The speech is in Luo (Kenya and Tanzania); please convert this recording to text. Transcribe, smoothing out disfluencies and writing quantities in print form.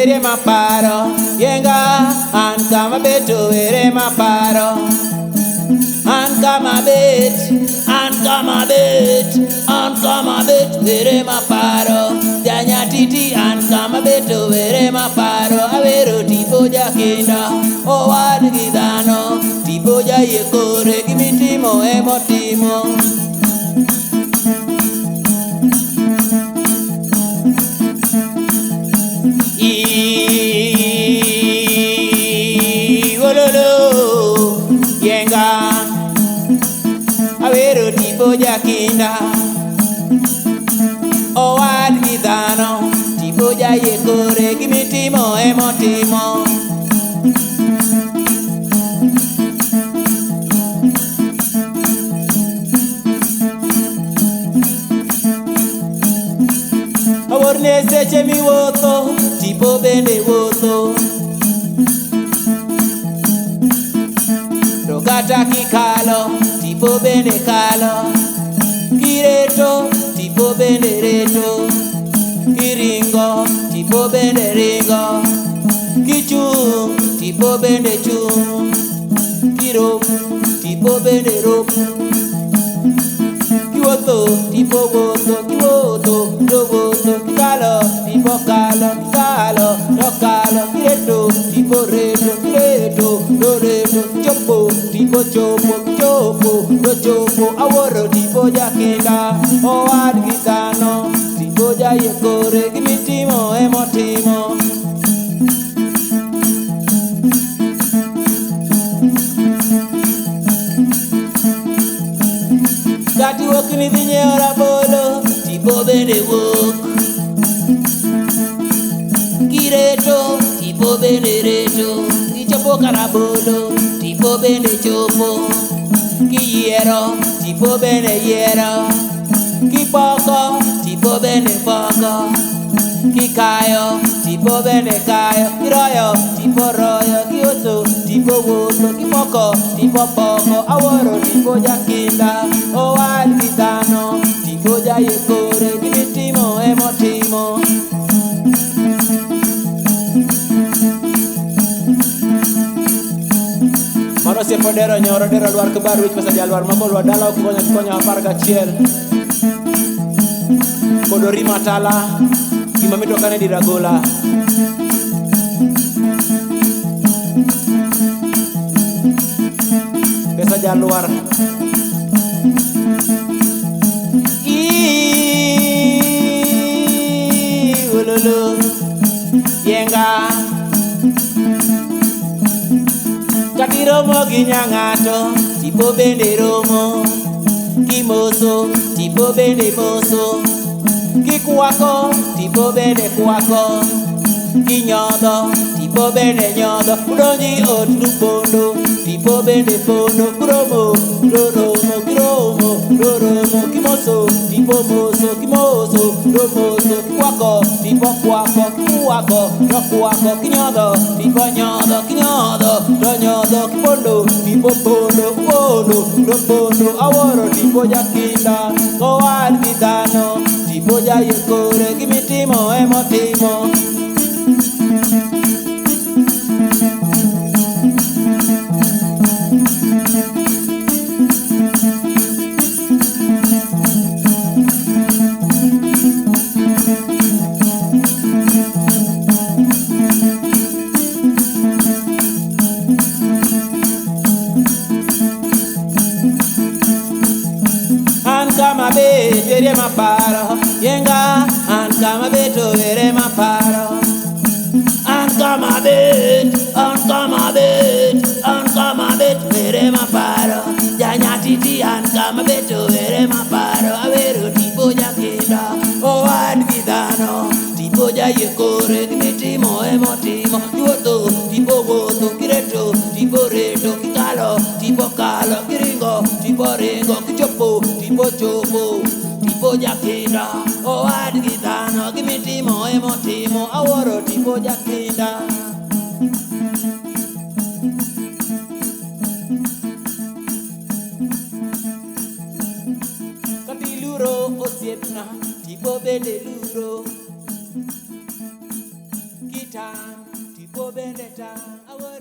vere maparo yenga an kama beto vere maparo an kama bet vere maparo Nyatiti an kama beto vere maparo avero tipo jakinda o wad gidano tipo jayekore gimitimo emotimo yenga avero tipo jakinda o wad gidano tipo jayekore gimitimo emotimo aworne seche miwuotho tipo bende wuotho to kata kikalo tipo bende kalo kireto tipo bende reto kiringo tipo bende ringo kichung tipo bende chung kirop tipo bende rop kiwuotho tipo wuotho kiwuotho to wuotho kikalo tipo kalo kikalo to kalo kireto tipo reto kireto to reto chopo tipo chopo chopo to chopo aworo tipo jakinda owad gidano tipo jayekore gimitimo emotimo kati wuok ni dhi nyiewo rabolo tipo bende wuok kireto tipo bende reto kichopo karabolo tipo bende chopo kiyiero tipo bende yiero kipoko tipo bende poko kikayo tipo bende kayo kiroyo tipo royo kiwuotho tipo wuotho kipoko tipo poko aworo tipo jakinda owad gidano tipo jayekore gimitimo emotimo mano siepo dero nyoro dero dwar kibar wich pesa jalwar makolwa dala okonyo 11 kodori matala gima mitokane diragola pesa jalwar ululu yenga katiromo gi nyang'ato tipo bende romo kimoso tipo bende moso kikwako tipo bende kwako kinyodho tipo bende nyodho udonji ot dupondo tipo bende pondo kuromo doromo doromo kimoso tipo moso kimoso domoso kikwako tipo kwako kikwako dokwako kinyodho tipo nyodho kinyodho donyodho kipondo tipo pondo dopondo aworo tipo jakinda owad gidano tipo jayekore gimitimo emotimo vere maparo yenga an kama beto vere maparo an kama bet vere maparo Nyatiti an kama beto vere maparo avero tipo jakinda owad gidano tipo jayekore gimitimo emotimo kiwuotho tipo wuotho kireto tipo reto kikalo tipo kalo kiringo tipo ringo kichopo tipo chopo tipo jakinda owad gidano gimitimo emotimo aworo tipo jakinda osiepna tipo bende luro kita an tipo bende tan.